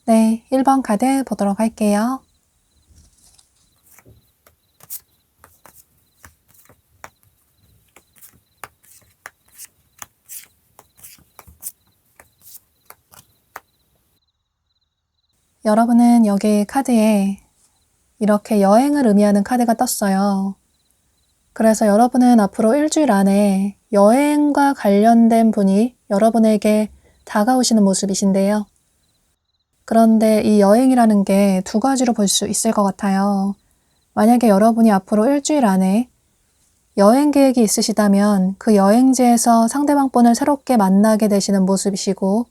네, 1번 카드 보도록 할게요. 여러분은 여기 카드에 이렇게 여행을 의미하는 카드가 떴어요. 그래서 여러분은 앞으로 일주일 안에 여행과 관련된 분이 여러분에게 다가오시는 모습이신데요. 그런데 이 여행이라는 게 두 가지로 볼 수 있을 것 같아요. 만약에 여러분이 앞으로 일주일 안에 여행 계획이 있으시다면 그 여행지에서 상대방 분을 새롭게 만나게 되시는 모습이시고,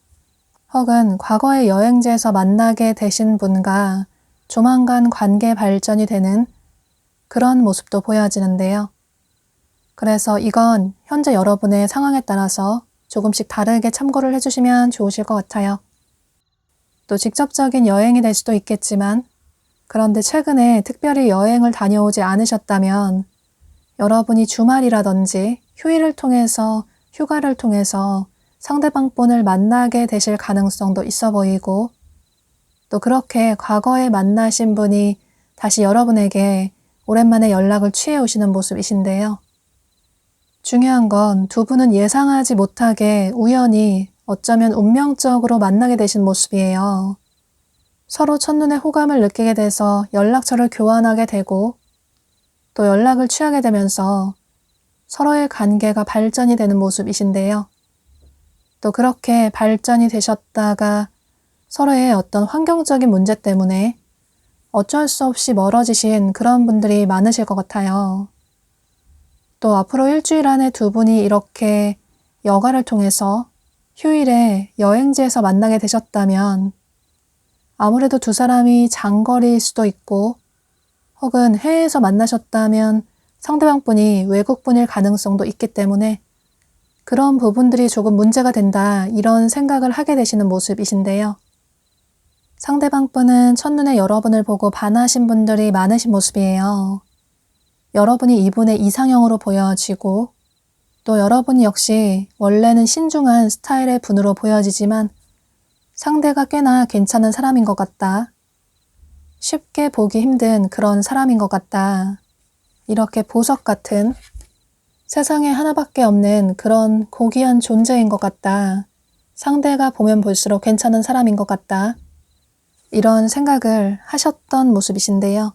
혹은 과거의 여행지에서 만나게 되신 분과 조만간 관계 발전이 되는 그런 모습도 보여지는데요. 그래서 이건 현재 여러분의 상황에 따라서 조금씩 다르게 참고를 해주시면 좋으실 것 같아요. 또 직접적인 여행이 될 수도 있겠지만, 그런데 최근에 특별히 여행을 다녀오지 않으셨다면 여러분이 주말이라든지 휴일을 통해서, 휴가를 통해서 상대방 분을 만나게 되실 가능성도 있어 보이고, 또 그렇게 과거에 만나신 분이 다시 여러분에게 오랜만에 연락을 취해 오시는 모습이신데요. 중요한 건 두 분은 예상하지 못하게 우연히 어쩌면 운명적으로 만나게 되신 모습이에요. 서로 첫눈에 호감을 느끼게 돼서 연락처를 교환하게 되고, 또 연락을 취하게 되면서 서로의 관계가 발전이 되는 모습이신데요. 또 그렇게 발전이 되셨다가 서로의 어떤 환경적인 문제 때문에 어쩔 수 없이 멀어지신 그런 분들이 많으실 것 같아요. 또 앞으로 일주일 안에 두 분이 이렇게 여가를 통해서 휴일에 여행지에서 만나게 되셨다면 아무래도 두 사람이 장거리일 수도 있고, 혹은 해외에서 만나셨다면 상대방 분이 외국 분일 가능성도 있기 때문에 그런 부분들이 조금 문제가 된다, 이런 생각을 하게 되시는 모습이신데요. 상대방 분은 첫눈에 여러분을 보고 반하신 분들이 많으신 모습이에요. 여러분이 이분의 이상형으로 보여지고 또 여러분 역시 원래는 신중한 스타일의 분으로 보여지지만 상대가 꽤나 괜찮은 사람인 것 같다. 쉽게 보기 힘든 그런 사람인 것 같다. 이렇게 보석 같은 세상에 하나밖에 없는 그런 고귀한 존재인 것 같다. 상대가 보면 볼수록 괜찮은 사람인 것 같다. 이런 생각을 하셨던 모습이신데요.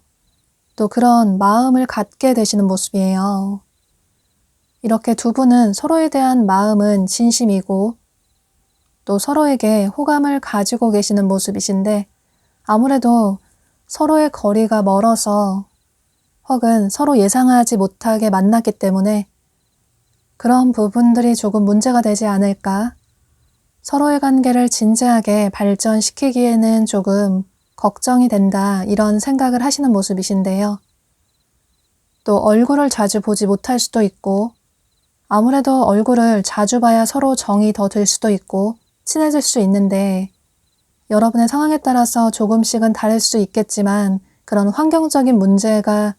또 그런 마음을 갖게 되시는 모습이에요. 이렇게 두 분은 서로에 대한 마음은 진심이고 또 서로에게 호감을 가지고 계시는 모습이신데 아무래도 서로의 거리가 멀어서 혹은 서로 예상하지 못하게 만났기 때문에 그런 부분들이 조금 문제가 되지 않을까? 서로의 관계를 진지하게 발전시키기에는 조금 걱정이 된다, 이런 생각을 하시는 모습이신데요. 또 얼굴을 자주 보지 못할 수도 있고 아무래도 얼굴을 자주 봐야 서로 정이 더 들 수도 있고 친해질 수 있는데 여러분의 상황에 따라서 조금씩은 다를 수 있겠지만 그런 환경적인 문제가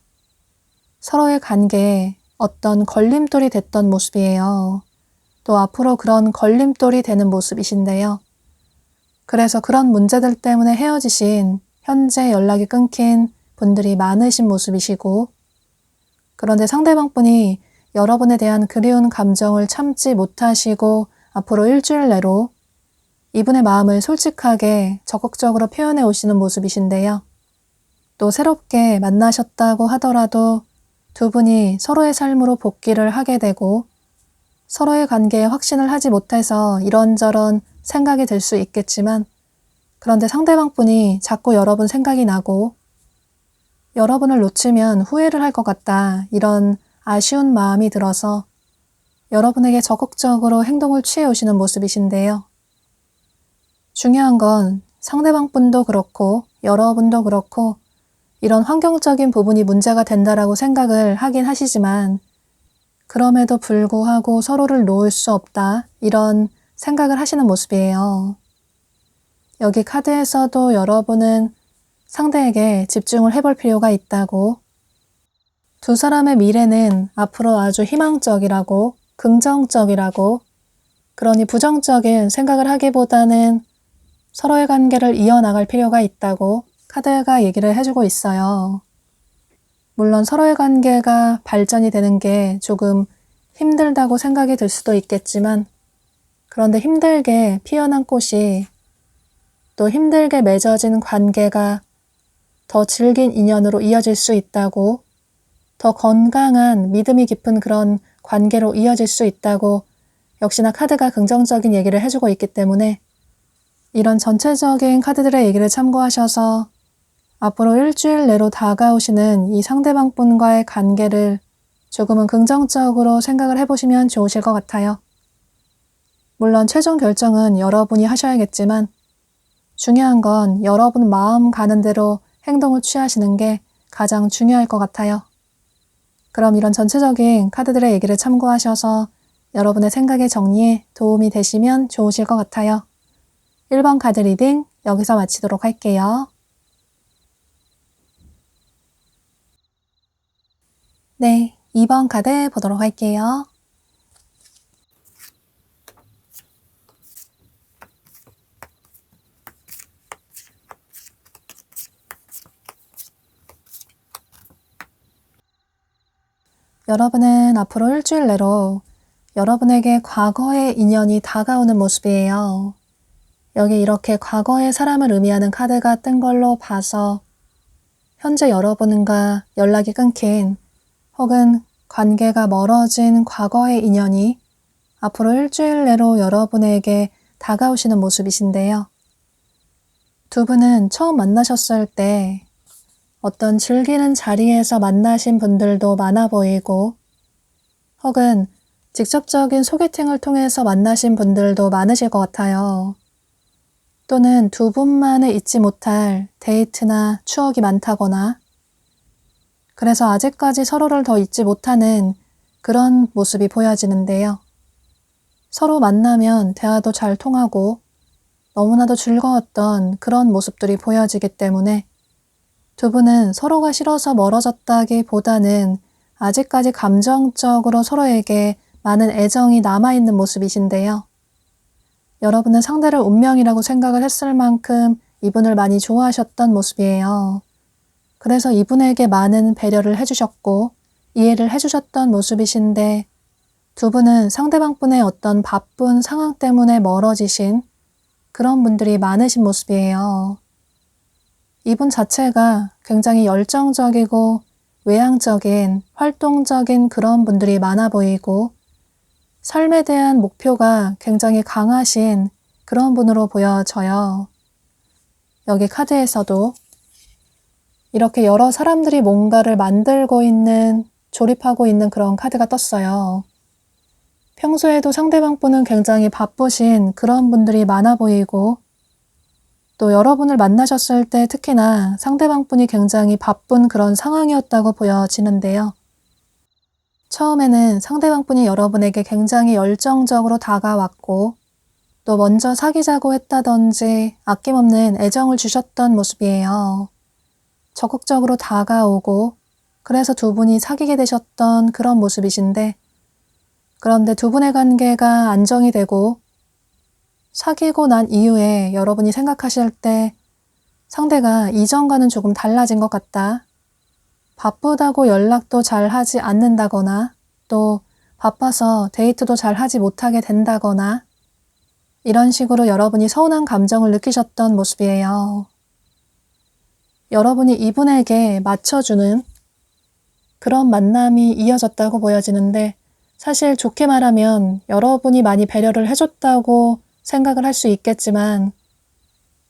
서로의 관계에 어떤 걸림돌이 됐던 모습이에요. 또 앞으로 그런 걸림돌이 되는 모습이신데요. 그래서 그런 문제들 때문에 헤어지신, 현재 연락이 끊긴 분들이 많으신 모습이시고 그런데 상대방 분이 여러분에 대한 그리운 감정을 참지 못하시고 앞으로 일주일 내로 이분의 마음을 솔직하게 적극적으로 표현해 오시는 모습이신데요. 또 새롭게 만나셨다고 하더라도 두 분이 서로의 삶으로 복귀를 하게 되고 서로의 관계에 확신을 하지 못해서 이런저런 생각이 들 수 있겠지만 그런데 상대방 분이 자꾸 여러분 생각이 나고 여러분을 놓치면 후회를 할 것 같다, 이런 아쉬운 마음이 들어서 여러분에게 적극적으로 행동을 취해 오시는 모습이신데요. 중요한 건 상대방 분도 그렇고 여러분도 그렇고 이런 환경적인 부분이 문제가 된다라고 생각을 하긴 하시지만 그럼에도 불구하고 서로를 놓을 수 없다, 이런 생각을 하시는 모습이에요. 여기 카드에서도 여러분은 상대에게 집중을 해볼 필요가 있다고, 두 사람의 미래는 앞으로 아주 희망적이라고, 긍정적이라고, 그러니 부정적인 생각을 하기보다는 서로의 관계를 이어나갈 필요가 있다고 카드가 얘기를 해주고 있어요. 물론 서로의 관계가 발전이 되는 게 조금 힘들다고 생각이 들 수도 있겠지만 그런데 힘들게 피어난 꽃이 또 힘들게 맺어진 관계가 더 질긴 인연으로 이어질 수 있다고, 더 건강한 믿음이 깊은 그런 관계로 이어질 수 있다고 역시나 카드가 긍정적인 얘기를 해주고 있기 때문에 이런 전체적인 카드들의 얘기를 참고하셔서 앞으로 일주일 내로 다가오시는 이 상대방 분과의 관계를 조금은 긍정적으로 생각을 해보시면 좋으실 것 같아요. 물론 최종 결정은 여러분이 하셔야겠지만 중요한 건 여러분 마음 가는 대로 행동을 취하시는 게 가장 중요할 것 같아요. 그럼 이런 전체적인 카드들의 얘기를 참고하셔서 여러분의 생각의 정리에 도움이 되시면 좋으실 것 같아요. 1번 카드 리딩 여기서 마치도록 할게요. 네, 2번 카드 보도록 할게요. 여러분은 앞으로 일주일 내로 여러분에게 과거의 인연이 다가오는 모습이에요. 여기 이렇게 과거의 사람을 의미하는 카드가 뜬 걸로 봐서 현재 여러분과 연락이 끊긴 혹은 관계가 멀어진 과거의 인연이 앞으로 일주일 내로 여러분에게 다가오시는 모습이신데요. 두 분은 처음 만나셨을 때 어떤 즐기는 자리에서 만나신 분들도 많아 보이고 혹은 직접적인 소개팅을 통해서 만나신 분들도 많으실 것 같아요. 또는 두 분만의 잊지 못할 데이트나 추억이 많다거나 그래서 아직까지 서로를 더 잊지 못하는 그런 모습이 보여지는데요. 서로 만나면 대화도 잘 통하고 너무나도 즐거웠던 그런 모습들이 보여지기 때문에 두 분은 서로가 싫어서 멀어졌다기보다는 아직까지 감정적으로 서로에게 많은 애정이 남아있는 모습이신데요. 여러분은 상대를 운명이라고 생각을 했을 만큼 이분을 많이 좋아하셨던 모습이에요. 그래서 이분에게 많은 배려를 해주셨고 이해를 해주셨던 모습이신데 두 분은 상대방분의 어떤 바쁜 상황 때문에 멀어지신 그런 분들이 많으신 모습이에요. 이분 자체가 굉장히 열정적이고 외향적인, 활동적인 그런 분들이 많아 보이고 삶에 대한 목표가 굉장히 강하신 그런 분으로 보여져요. 여기 카드에서도 이렇게 여러 사람들이 뭔가를 만들고 있는, 조립하고 있는 그런 카드가 떴어요. 평소에도 상대방 분은 굉장히 바쁘신 그런 분들이 많아 보이고 또 여러분을 만나셨을 때 특히나 상대방 분이 굉장히 바쁜 그런 상황이었다고 보여지는데요. 처음에는 상대방 분이 여러분에게 굉장히 열정적으로 다가왔고 또 먼저 사귀자고 했다든지 아낌없는 애정을 주셨던 모습이에요. 적극적으로 다가오고 그래서 두 분이 사귀게 되셨던 그런 모습이신데 그런데 두 분의 관계가 안정이 되고 사귀고 난 이후에 여러분이 생각하실 때 상대가 이전과는 조금 달라진 것 같다. 바쁘다고 연락도 잘 하지 않는다거나 또 바빠서 데이트도 잘 하지 못하게 된다거나 이런 식으로 여러분이 서운한 감정을 느끼셨던 모습이에요. 여러분이 이분에게 맞춰주는 그런 만남이 이어졌다고 보여지는데 사실 좋게 말하면 여러분이 많이 배려를 해줬다고 생각을 할 수 있겠지만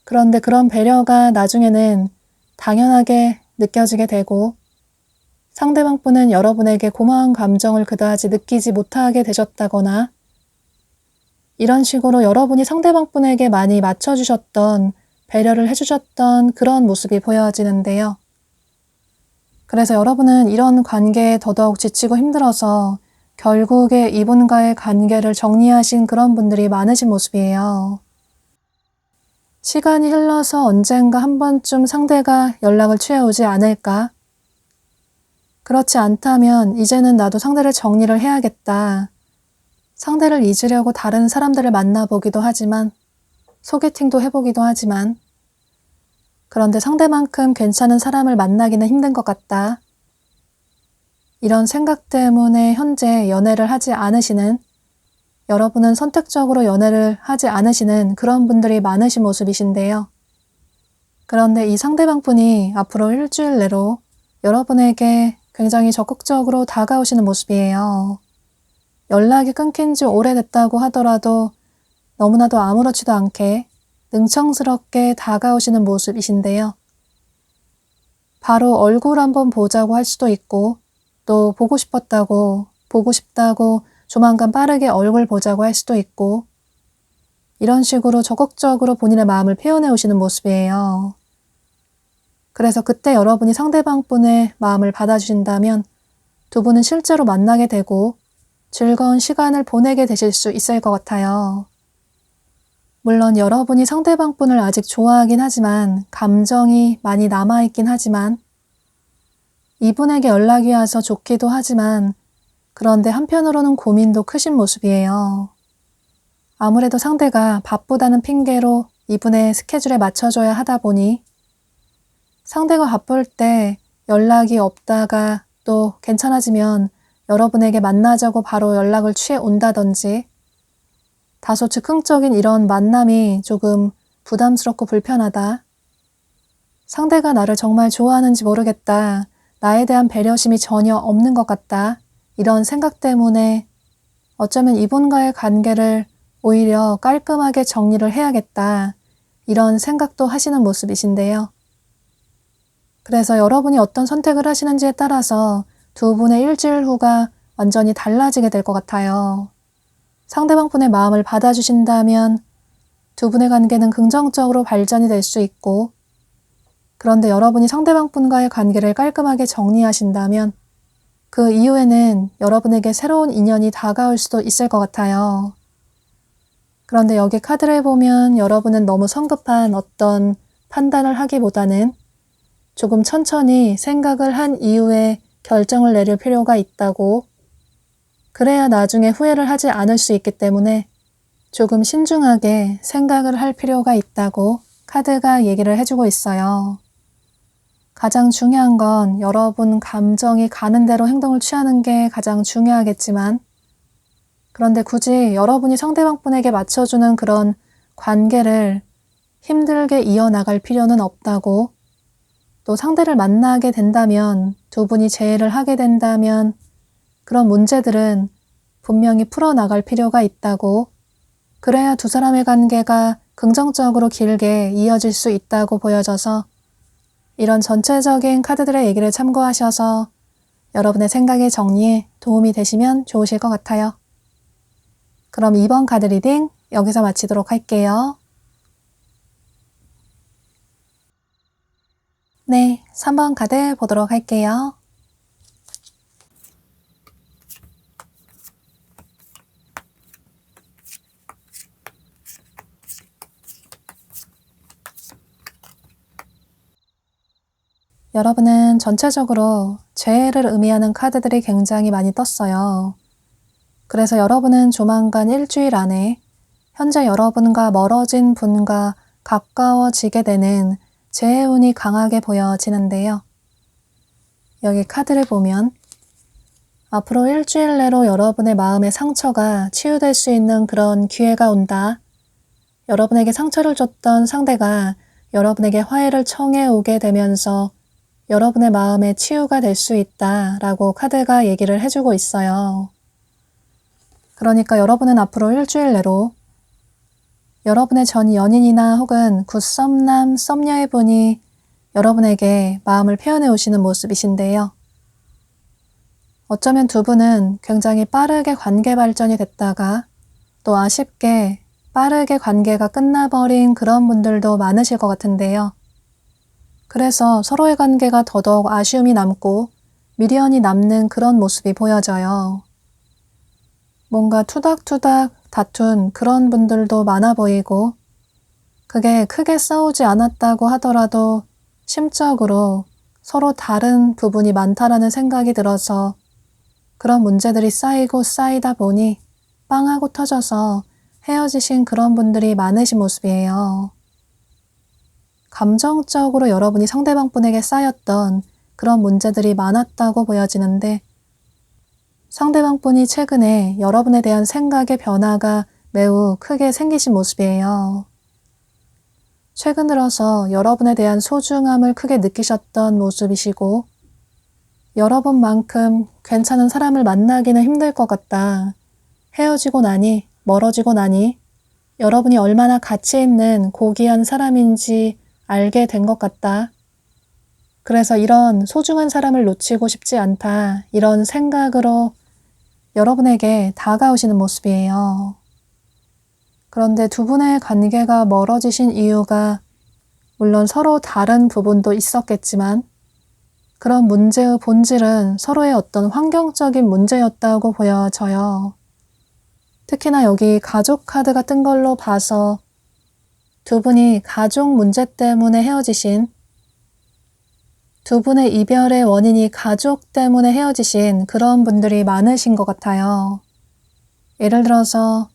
그런데 그런 배려가 나중에는 당연하게 느껴지게 되고 상대방 분은 여러분에게 고마운 감정을 그다지 느끼지 못하게 되셨다거나 이런 식으로 여러분이 상대방 분에게 많이 맞춰주셨던 배려를 해주셨던 그런 모습이 보여지는데요. 그래서 여러분은 이런 관계에 더더욱 지치고 힘들어서 결국에 이분과의 관계를 정리하신 그런 분들이 많으신 모습이에요. 시간이 흘러서 언젠가 한 번쯤 상대가 연락을 취해오지 않을까? 그렇지 않다면 이제는 나도 상대를 정리를 해야겠다. 상대를 잊으려고 다른 사람들을 만나보기도 하지만 소개팅도 해보기도 하지만 그런데 상대만큼 괜찮은 사람을 만나기는 힘든 것 같다. 이런 생각 때문에 현재 연애를 하지 않으시는 여러분은 선택적으로 연애를 하지 않으시는 그런 분들이 많으신 모습이신데요. 그런데 이 상대방 분이 앞으로 일주일 내로 여러분에게 굉장히 적극적으로 다가오시는 모습이에요. 연락이 끊긴 지 오래됐다고 하더라도 너무나도 아무렇지도 않게 능청스럽게 다가오시는 모습이신데요. 바로 얼굴 한번 보자고 할 수도 있고 또 보고 싶다고 조만간 빠르게 얼굴 보자고 할 수도 있고 이런 식으로 적극적으로 본인의 마음을 표현해 오시는 모습이에요. 그래서 그때 여러분이 상대방 분의 마음을 받아주신다면 두 분은 실제로 만나게 되고 즐거운 시간을 보내게 되실 수 있을 것 같아요. 물론 여러분이 상대방 분을 아직 좋아하긴 하지만 감정이 많이 남아있긴 하지만 이분에게 연락이 와서 좋기도 하지만 그런데 한편으로는 고민도 크신 모습이에요. 아무래도 상대가 바쁘다는 핑계로 이분의 스케줄에 맞춰줘야 하다 보니 상대가 바쁠 때 연락이 없다가 또 괜찮아지면 여러분에게 만나자고 바로 연락을 취해 온다든지 다소 즉흥적인 이런 만남이 조금 부담스럽고 불편하다. 상대가 나를 정말 좋아하는지 모르겠다. 나에 대한 배려심이 전혀 없는 것 같다. 이런 생각 때문에 어쩌면 이분과의 관계를 오히려 깔끔하게 정리를 해야겠다. 이런 생각도 하시는 모습이신데요. 그래서 여러분이 어떤 선택을 하시는지에 따라서 두 분의 일주일 후가 완전히 달라지게 될 것 같아요. 상대방 분의 마음을 받아주신다면 두 분의 관계는 긍정적으로 발전이 될 수 있고 그런데 여러분이 상대방분과의 관계를 깔끔하게 정리하신다면 그 이후에는 여러분에게 새로운 인연이 다가올 수도 있을 것 같아요. 그런데 여기 카드를 보면 여러분은 너무 성급한 어떤 판단을 하기보다는 조금 천천히 생각을 한 이후에 결정을 내릴 필요가 있다고, 그래야 나중에 후회를 하지 않을 수 있기 때문에 조금 신중하게 생각을 할 필요가 있다고 카드가 얘기를 해주고 있어요. 가장 중요한 건 여러분 감정이 가는 대로 행동을 취하는 게 가장 중요하겠지만, 그런데 굳이 여러분이 상대방분에게 맞춰주는 그런 관계를 힘들게 이어나갈 필요는 없다고, 또 상대를 만나게 된다면, 두 분이 재회를 하게 된다면 그런 문제들은 분명히 풀어나갈 필요가 있다고, 그래야 두 사람의 관계가 긍정적으로 길게 이어질 수 있다고 보여져서 이런 전체적인 카드들의 얘기를 참고하셔서 여러분의 생각의 정리에 도움이 되시면 좋으실 것 같아요. 그럼 2번 카드 리딩 여기서 마치도록 할게요. 네, 3번 카드 보도록 할게요. 여러분은 전체적으로 재해를 의미하는 카드들이 굉장히 많이 떴어요. 그래서 여러분은 조만간 일주일 안에 현재 여러분과 멀어진 분과 가까워지게 되는 재해운이 강하게 보여지는데요. 여기 카드를 보면 앞으로 일주일 내로 여러분의 마음의 상처가 치유될 수 있는 그런 기회가 온다. 여러분에게 상처를 줬던 상대가 여러분에게 화해를 청해 오게 되면서 여러분의 마음에 치유가 될 수 있다 라고 카드가 얘기를 해주고 있어요. 그러니까 여러분은 앞으로 일주일 내로 여러분의 전 연인이나 혹은 굿썸남, 썸녀의 분이 여러분에게 마음을 표현해 오시는 모습이신데요. 어쩌면 두 분은 굉장히 빠르게 관계 발전이 됐다가 또 아쉽게 빠르게 관계가 끝나버린 그런 분들도 많으실 것 같은데요. 그래서 서로의 관계가 더더욱 아쉬움이 남고 미련이 남는 그런 모습이 보여져요. 뭔가 투닥투닥 다툰 그런 분들도 많아 보이고, 그게 크게 싸우지 않았다고 하더라도 심적으로 서로 다른 부분이 많다라는 생각이 들어서 그런 문제들이 쌓이고 쌓이다 보니 빵하고 터져서 헤어지신 그런 분들이 많으신 모습이에요. 감정적으로 여러분이 상대방분에게 쌓였던 그런 문제들이 많았다고 보여지는데, 상대방분이 최근에 여러분에 대한 생각의 변화가 매우 크게 생기신 모습이에요. 최근 들어서 여러분에 대한 소중함을 크게 느끼셨던 모습이시고, 여러분만큼 괜찮은 사람을 만나기는 힘들 것 같다. 헤어지고 나니, 멀어지고 나니 여러분이 얼마나 가치 있는 고귀한 사람인지 알게 된 것 같다. 그래서 이런 소중한 사람을 놓치고 싶지 않다. 이런 생각으로 여러분에게 다가오시는 모습이에요. 그런데 두 분의 관계가 멀어지신 이유가 물론 서로 다른 부분도 있었겠지만 그런 문제의 본질은 서로의 어떤 환경적인 문제였다고 보여져요. 특히나 여기 가족 카드가 뜬 걸로 봐서 두 분이 가족 문제 때문에 헤어지신, 두 분의 이별의 원인이 가족 때문에 헤어지신 그런 분들이 많으신 것 같아요. 예를 들어서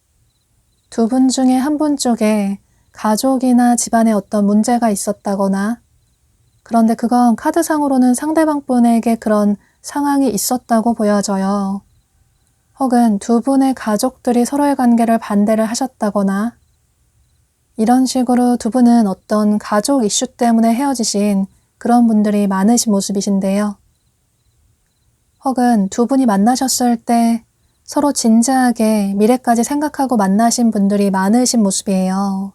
두 분 중에 한 분 쪽에 가족이나 집안에 어떤 문제가 있었다거나, 그런데 그건 카드상으로는 상대방 분에게 그런 상황이 있었다고 보여져요. 혹은 두 분의 가족들이 서로의 관계를 반대를 하셨다거나, 이런 식으로 두 분은 어떤 가족 이슈 때문에 헤어지신 그런 분들이 많으신 모습이신데요. 혹은 두 분이 만나셨을 때 서로 진지하게 미래까지 생각하고 만나신 분들이 많으신 모습이에요.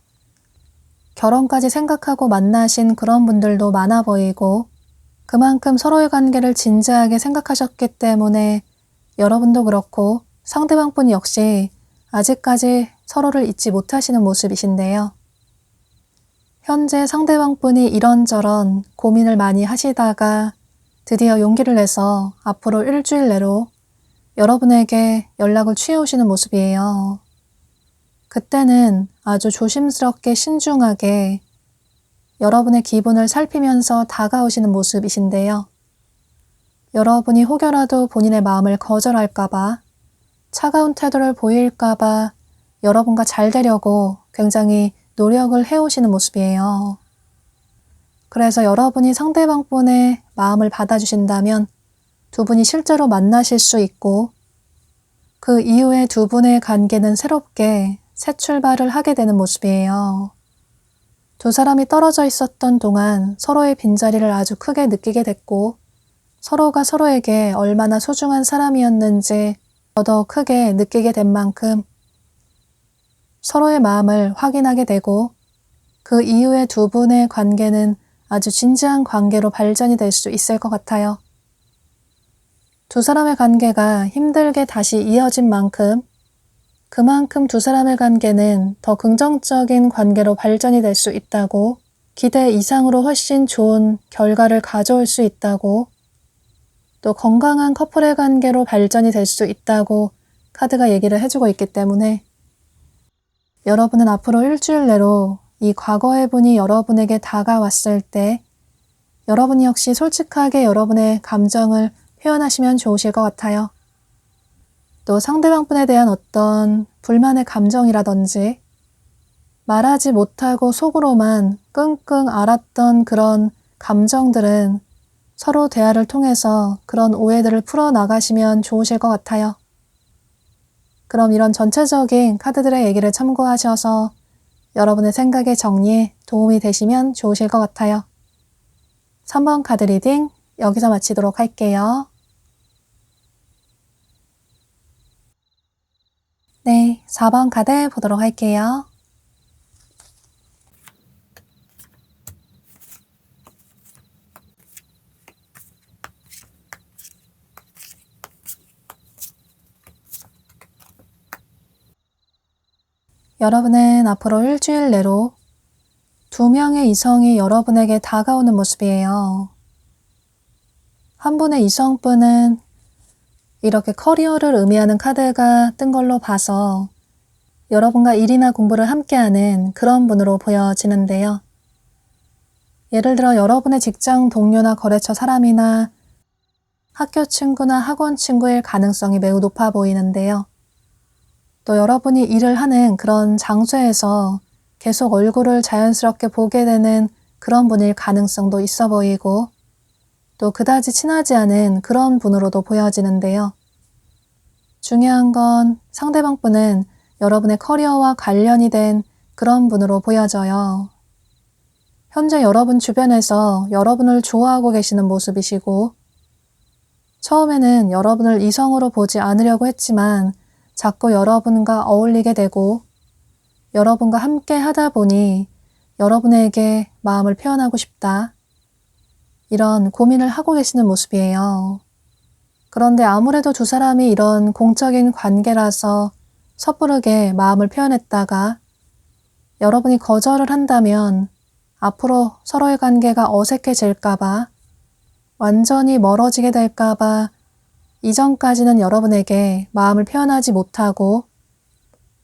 결혼까지 생각하고 만나신 그런 분들도 많아 보이고, 그만큼 서로의 관계를 진지하게 생각하셨기 때문에 여러분도 그렇고 상대방 분 역시 아직까지 서로를 잊지 못하시는 모습이신데요. 현재 상대방분이 이런저런 고민을 많이 하시다가 드디어 용기를 내서 앞으로 일주일 내로 여러분에게 연락을 취해오시는 모습이에요. 그때는 아주 조심스럽게 신중하게 여러분의 기분을 살피면서 다가오시는 모습이신데요. 여러분이 혹여라도 본인의 마음을 거절할까봐, 차가운 태도를 보일까봐 여러분과 잘 되려고 굉장히 노력을 해오시는 모습이에요. 그래서 여러분이 상대방분의 마음을 받아주신다면 두 분이 실제로 만나실 수 있고 그 이후에 두 분의 관계는 새롭게 새 출발을 하게 되는 모습이에요. 두 사람이 떨어져 있었던 동안 서로의 빈자리를 아주 크게 느끼게 됐고 서로가 서로에게 얼마나 소중한 사람이었는지 더더 크게 느끼게 된 만큼 서로의 마음을 확인하게 되고 그 이후에 두 분의 관계는 아주 진지한 관계로 발전이 될 수 있을 것 같아요. 두 사람의 관계가 힘들게 다시 이어진 만큼 그만큼 두 사람의 관계는 더 긍정적인 관계로 발전이 될 수 있다고, 기대 이상으로 훨씬 좋은 결과를 가져올 수 있다고, 또 건강한 커플의 관계로 발전이 될 수 있다고 카드가 얘기를 해주고 있기 때문에 여러분은 앞으로 일주일 내로 이 과거의 분이 여러분에게 다가왔을 때 여러분 역시 솔직하게 여러분의 감정을 표현하시면 좋으실 것 같아요. 또 상대방분에 대한 어떤 불만의 감정이라든지 말하지 못하고 속으로만 끙끙 앓았던 그런 감정들은 서로 대화를 통해서 그런 오해들을 풀어나가시면 좋으실 것 같아요. 그럼 이런 전체적인 카드들의 얘기를 참고하셔서 여러분의 생각의 정리에 도움이 되시면 좋으실 것 같아요. 3번 카드 리딩 여기서 마치도록 할게요. 네, 4번 카드 보도록 할게요. 여러분은 앞으로 일주일 내로 2명의 이성이 여러분에게 다가오는 모습이에요. 한 분의 이성분은 이렇게 커리어를 의미하는 카드가 뜬 걸로 봐서 여러분과 일이나 공부를 함께하는 그런 분으로 보여지는데요. 예를 들어 여러분의 직장 동료나 거래처 사람이나 학교 친구나 학원 친구일 가능성이 매우 높아 보이는데요. 또 여러분이 일을 하는 그런 장소에서 계속 얼굴을 자연스럽게 보게 되는 그런 분일 가능성도 있어 보이고 또 그다지 친하지 않은 그런 분으로도 보여지는데요. 중요한 건 상대방 분은 여러분의 커리어와 관련이 된 그런 분으로 보여져요. 현재 여러분 주변에서 여러분을 좋아하고 계시는 모습이시고 처음에는 여러분을 이성으로 보지 않으려고 했지만 자꾸 여러분과 어울리게 되고 여러분과 함께 하다 보니 여러분에게 마음을 표현하고 싶다. 이런 고민을 하고 계시는 모습이에요. 그런데 아무래도 두 사람이 이런 공적인 관계라서 섣부르게 마음을 표현했다가 여러분이 거절을 한다면 앞으로 서로의 관계가 어색해질까봐 완전히 멀어지게 될까봐 이전까지는 여러분에게 마음을 표현하지 못하고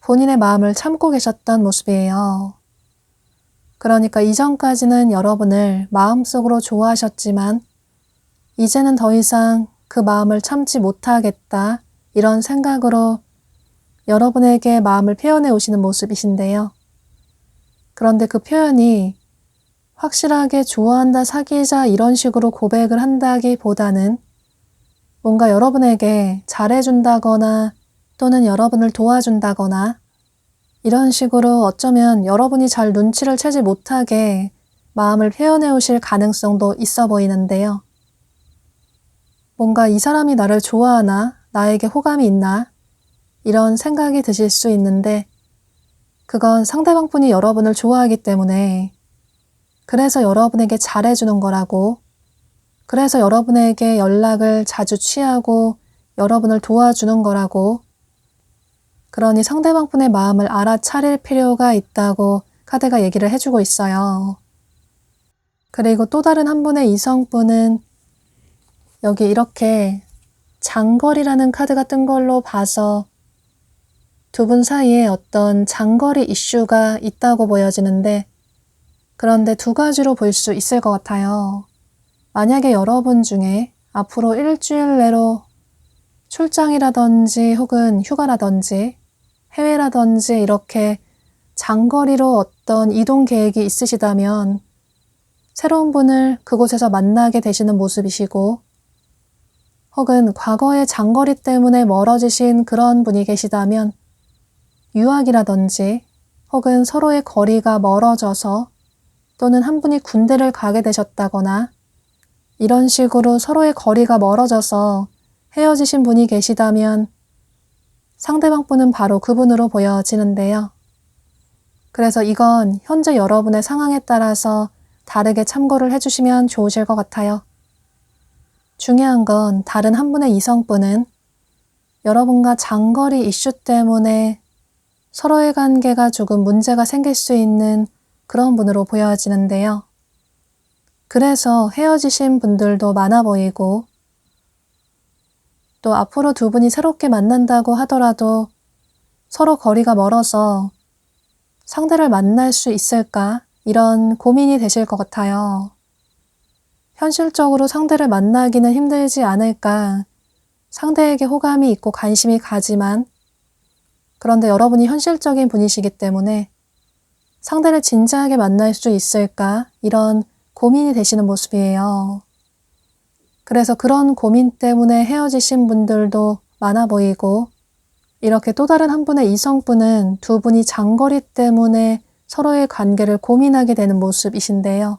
본인의 마음을 참고 계셨던 모습이에요. 그러니까 이전까지는 여러분을 마음속으로 좋아하셨지만 이제는 더 이상 그 마음을 참지 못하겠다 이런 생각으로 여러분에게 마음을 표현해 오시는 모습이신데요. 그런데 그 표현이 확실하게 좋아한다, 사귀자 이런 식으로 고백을 한다기보다는 뭔가 여러분에게 잘해준다거나 또는 여러분을 도와준다거나 이런 식으로 어쩌면 여러분이 잘 눈치를 채지 못하게 마음을 표현해 오실 가능성도 있어 보이는데요. 뭔가 이 사람이 나를 좋아하나? 나에게 호감이 있나? 이런 생각이 드실 수 있는데 그건 상대방 분이 여러분을 좋아하기 때문에 그래서 여러분에게 잘해주는 거라고 그래서 여러분에게 연락을 자주 취하고 여러분을 도와주는 거라고 그러니 상대방 분의 마음을 알아차릴 필요가 있다고 카드가 얘기를 해주고 있어요. 그리고 또 다른 한 분의 이성분은 여기 이렇게 장거리라는 카드가 뜬 걸로 봐서 두 분 사이에 어떤 장거리 이슈가 있다고 보여지는데, 그런데 두 가지로 볼 수 있을 것 같아요. 만약에 여러분 중에 앞으로 일주일 내로 출장이라든지 혹은 휴가라든지 해외라든지 이렇게 장거리로 어떤 이동 계획이 있으시다면 새로운 분을 그곳에서 만나게 되시는 모습이시고, 혹은 과거의 장거리 때문에 멀어지신 그런 분이 계시다면 유학이라든지 혹은 서로의 거리가 멀어져서, 또는 한 분이 군대를 가게 되셨다거나 이런 식으로 서로의 거리가 멀어져서 헤어지신 분이 계시다면 상대방 분은 바로 그분으로 보여지는데요. 그래서 이건 현재 여러분의 상황에 따라서 다르게 참고를 해주시면 좋으실 것 같아요. 중요한 건 다른 한 분의 이성분은 여러분과 장거리 이슈 때문에 서로의 관계가 조금 문제가 생길 수 있는 그런 분으로 보여지는데요. 그래서 헤어지신 분들도 많아 보이고, 또 앞으로 두 분이 새롭게 만난다고 하더라도 서로 거리가 멀어서 상대를 만날 수 있을까? 이런 고민이 되실 것 같아요. 현실적으로 상대를 만나기는 힘들지 않을까? 상대에게 호감이 있고 관심이 가지만, 그런데 여러분이 현실적인 분이시기 때문에 상대를 진지하게 만날 수 있을까? 이런 고민이 되시는 모습이에요. 그래서 그런 고민 때문에 헤어지신 분들도 많아 보이고, 이렇게 또 다른 한 분의 이성분은 두 분이 장거리 때문에 서로의 관계를 고민하게 되는 모습이신데요.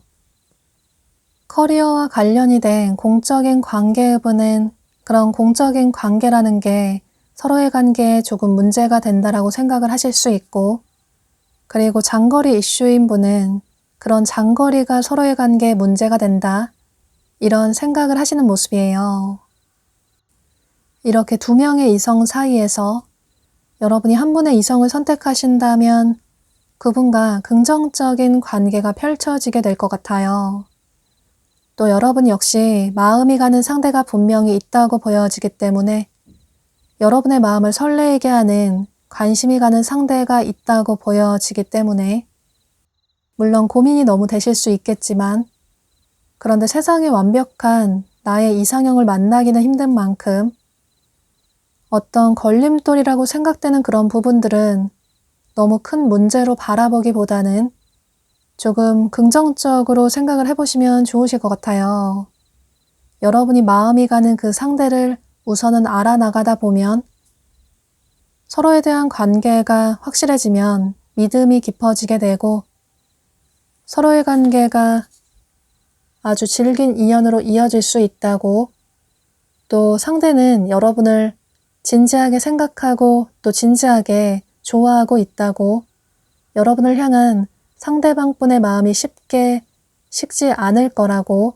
커리어와 관련이 된 공적인 관계의 분은 그런 공적인 관계라는 게 서로의 관계에 조금 문제가 된다라고 생각을 하실 수 있고, 그리고 장거리 이슈인 분은 그런 장거리가 서로의 관계에 문제가 된다, 이런 생각을 하시는 모습이에요. 이렇게 두 명의 이성 사이에서 여러분이 한 분의 이성을 선택하신다면 그분과 긍정적인 관계가 펼쳐지게 될 것 같아요. 또 여러분 역시 마음이 가는 상대가 분명히 있다고 보여지기 때문에 여러분의 마음을 설레게 하는 관심이 가는 상대가 있다고 보여지기 때문에, 물론 고민이 너무 되실 수 있겠지만, 그런데 세상에 완벽한 나의 이상형을 만나기는 힘든 만큼 어떤 걸림돌이라고 생각되는 그런 부분들은 너무 큰 문제로 바라보기보다는 조금 긍정적으로 생각을 해보시면 좋으실 것 같아요. 여러분이 마음이 가는 그 상대를 우선은 알아나가다 보면 서로에 대한 관계가 확실해지면 믿음이 깊어지게 되고, 서로의 관계가 아주 질긴 인연으로 이어질 수 있다고, 또 상대는 여러분을 진지하게 생각하고 또 진지하게 좋아하고 있다고, 여러분을 향한 상대방 분의 마음이 쉽게 식지 않을 거라고,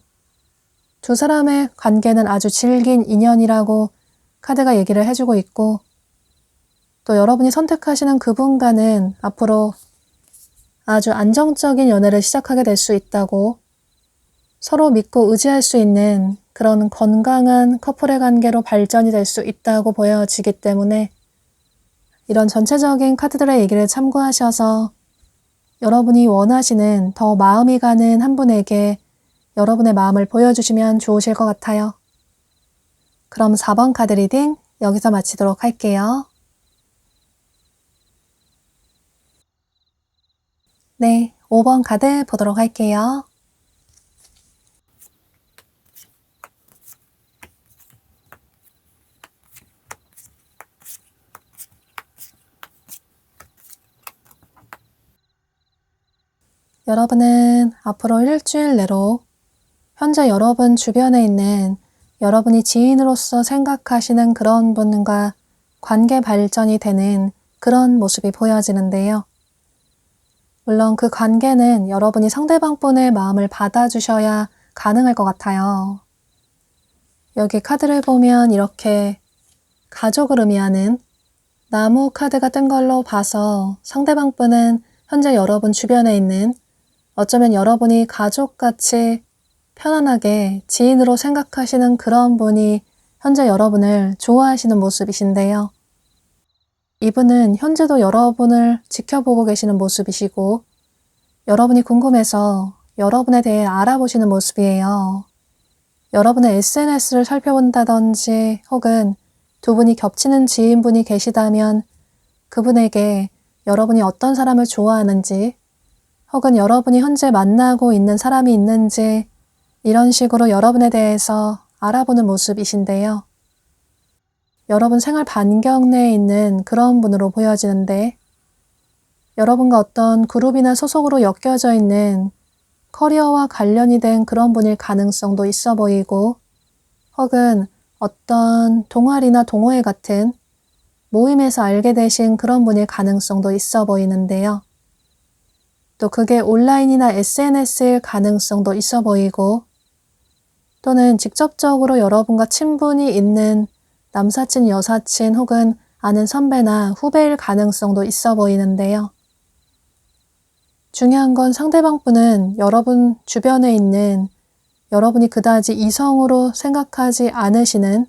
두 사람의 관계는 아주 질긴 인연이라고 카드가 얘기를 해주고 있고, 또 여러분이 선택하시는 그분과는 앞으로 아주 안정적인 연애를 시작하게 될 수 있다고, 서로 믿고 의지할 수 있는 그런 건강한 커플의 관계로 발전이 될 수 있다고 보여지기 때문에, 이런 전체적인 카드들의 얘기를 참고하셔서 여러분이 원하시는 더 마음이 가는 한 분에게 여러분의 마음을 보여주시면 좋으실 것 같아요. 그럼 4번 카드 리딩 여기서 마치도록 할게요. 네, 5번 카드 보도록 할게요. 여러분은 앞으로 일주일 내로 현재 여러분 주변에 있는 여러분이 지인으로서 생각하시는 그런 분과 관계 발전이 되는 그런 모습이 보여지는데요. 물론 그 관계는 여러분이 상대방 분의 마음을 받아주셔야 가능할 것 같아요. 여기 카드를 보면 이렇게 가족을 의미하는 나무 카드가 뜬 걸로 봐서 상대방 분은 현재 여러분 주변에 있는 어쩌면 여러분이 가족같이 편안하게 지인으로 생각하시는 그런 분이 현재 여러분을 좋아하시는 모습이신데요. 이분은 현재도 여러분을 지켜보고 계시는 모습이시고 여러분이 궁금해서 여러분에 대해 알아보시는 모습이에요. 여러분의 SNS를 살펴본다든지 혹은 두 분이 겹치는 지인분이 계시다면 그분에게 여러분이 어떤 사람을 좋아하는지 혹은 여러분이 현재 만나고 있는 사람이 있는지 이런 식으로 여러분에 대해서 알아보는 모습이신데요. 여러분 생활 반경 내에 있는 그런 분으로 보여지는데 여러분과 어떤 그룹이나 소속으로 엮여져 있는 커리어와 관련이 된 그런 분일 가능성도 있어 보이고 혹은 어떤 동아리나 동호회 같은 모임에서 알게 되신 그런 분일 가능성도 있어 보이는데요. 또 그게 온라인이나 SNS일 가능성도 있어 보이고 또는 직접적으로 여러분과 친분이 있는 남사친, 여사친 혹은 아는 선배나 후배일 가능성도 있어 보이는데요. 중요한 건 상대방 분은 여러분 주변에 있는 여러분이 그다지 이성으로 생각하지 않으시는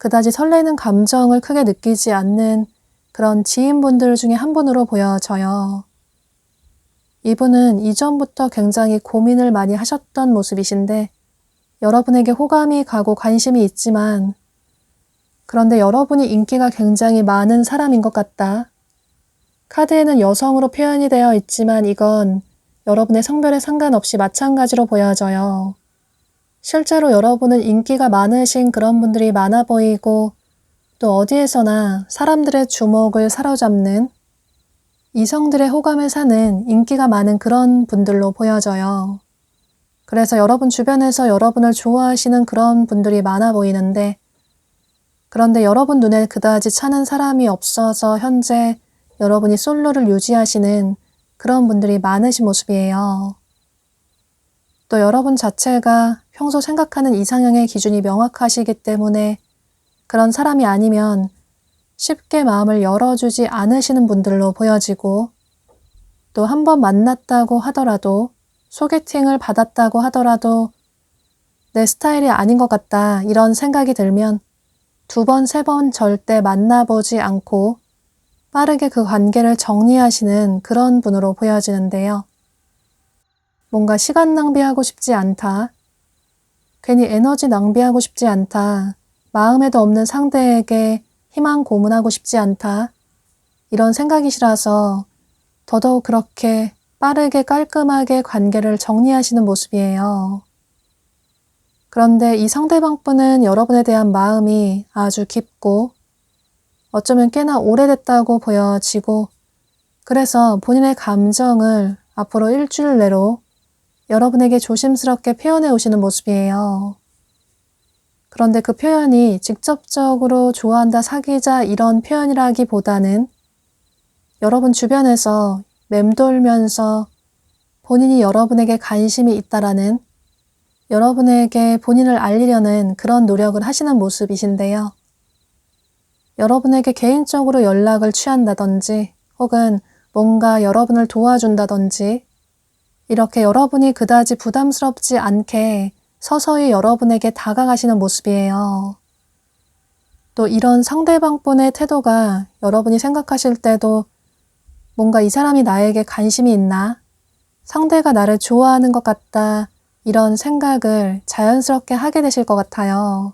그다지 설레는 감정을 크게 느끼지 않는 그런 지인분들 중에 한 분으로 보여져요. 이분은 이전부터 굉장히 고민을 많이 하셨던 모습이신데 여러분에게 호감이 가고 관심이 있지만 그런데 여러분이 인기가 굉장히 많은 사람인 것 같다. 카드에는 여성으로 표현이 되어 있지만 이건 여러분의 성별에 상관없이 마찬가지로 보여져요. 실제로 여러분은 인기가 많으신 그런 분들이 많아 보이고 또 어디에서나 사람들의 주목을 사로잡는 이성들의 호감을 사는 인기가 많은 그런 분들로 보여져요. 그래서 여러분 주변에서 여러분을 좋아하시는 그런 분들이 많아 보이는데 그런데 여러분 눈에 그다지 차는 사람이 없어서 현재 여러분이 솔로를 유지하시는 그런 분들이 많으신 모습이에요. 또 여러분 자체가 평소 생각하는 이상형의 기준이 명확하시기 때문에 그런 사람이 아니면 쉽게 마음을 열어주지 않으시는 분들로 보여지고 또 한 번 만났다고 하더라도 소개팅을 받았다고 하더라도 내 스타일이 아닌 것 같다 이런 생각이 들면 두 번, 세 번 절대 만나보지 않고 빠르게 그 관계를 정리하시는 그런 분으로 보여지는데요. 뭔가 시간 낭비하고 싶지 않다. 괜히 에너지 낭비하고 싶지 않다. 마음에도 없는 상대에게 희망 고문하고 싶지 않다. 이런 생각이시라서 더더욱 그렇게 빠르게 깔끔하게 관계를 정리하시는 모습이에요. 그런데 이 상대방 분은 여러분에 대한 마음이 아주 깊고 어쩌면 꽤나 오래됐다고 보여지고 그래서 본인의 감정을 앞으로 일주일 내로 여러분에게 조심스럽게 표현해 오시는 모습이에요. 그런데 그 표현이 직접적으로 좋아한다, 사귀자 이런 표현이라기보다는 여러분 주변에서 맴돌면서 본인이 여러분에게 관심이 있다라는 여러분에게 본인을 알리려는 그런 노력을 하시는 모습이신데요. 여러분에게 개인적으로 연락을 취한다든지 혹은 뭔가 여러분을 도와준다든지 이렇게 여러분이 그다지 부담스럽지 않게 서서히 여러분에게 다가가시는 모습이에요. 또 이런 상대방분의 태도가 여러분이 생각하실 때도 뭔가 이 사람이 나에게 관심이 있나? 상대가 나를 좋아하는 것 같다. 이런 생각을 자연스럽게 하게 되실 것 같아요.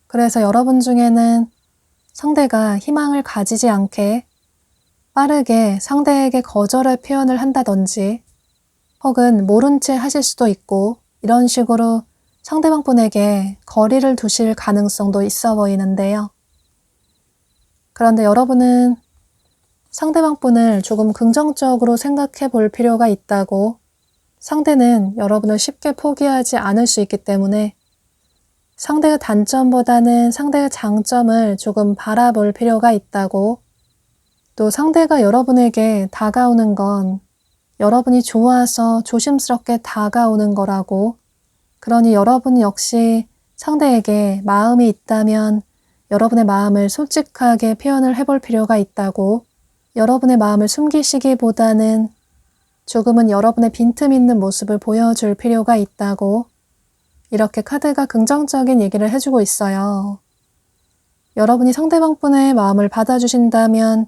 그래서 여러분 중에는 상대가 희망을 가지지 않게 빠르게 상대에게 거절의 표현을 한다든지 혹은 모른 채 하실 수도 있고 이런 식으로 상대방 분에게 거리를 두실 가능성도 있어 보이는데요. 그런데 여러분은 상대방 분을 조금 긍정적으로 생각해 볼 필요가 있다고 상대는 여러분을 쉽게 포기하지 않을 수 있기 때문에 상대의 단점보다는 상대의 장점을 조금 바라볼 필요가 있다고 또 상대가 여러분에게 다가오는 건 여러분이 좋아서 조심스럽게 다가오는 거라고 그러니 여러분 역시 상대에게 마음이 있다면 여러분의 마음을 솔직하게 표현을 해볼 필요가 있다고 여러분의 마음을 숨기시기보다는 조금은 여러분의 빈틈 있는 모습을 보여줄 필요가 있다고 이렇게 카드가 긍정적인 얘기를 해주고 있어요. 여러분이 상대방분의 마음을 받아주신다면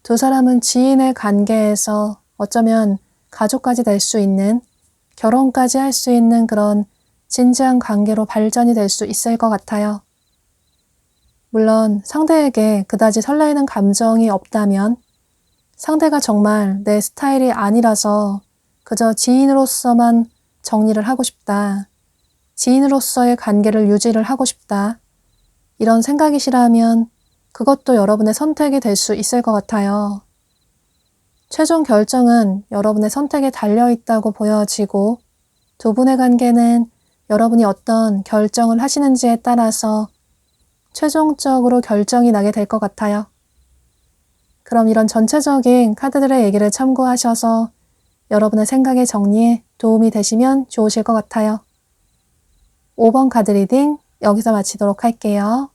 두 사람은 지인의 관계에서 어쩌면 가족까지 될 수 있는, 결혼까지 할 수 있는 그런 진지한 관계로 발전이 될 수 있을 것 같아요. 물론 상대에게 그다지 설레이는 감정이 없다면 상대가 정말 내 스타일이 아니라서 그저 지인으로서만 정리를 하고 싶다. 지인으로서의 관계를 유지를 하고 싶다. 이런 생각이시라면 그것도 여러분의 선택이 될 수 있을 것 같아요. 최종 결정은 여러분의 선택에 달려있다고 보여지고 두 분의 관계는 여러분이 어떤 결정을 하시는지에 따라서 최종적으로 결정이 나게 될 것 같아요. 그럼 이런 전체적인 카드들의 얘기를 참고하셔서 여러분의 생각의 정리에 도움이 되시면 좋으실 것 같아요. 5번 카드 리딩 여기서 마치도록 할게요.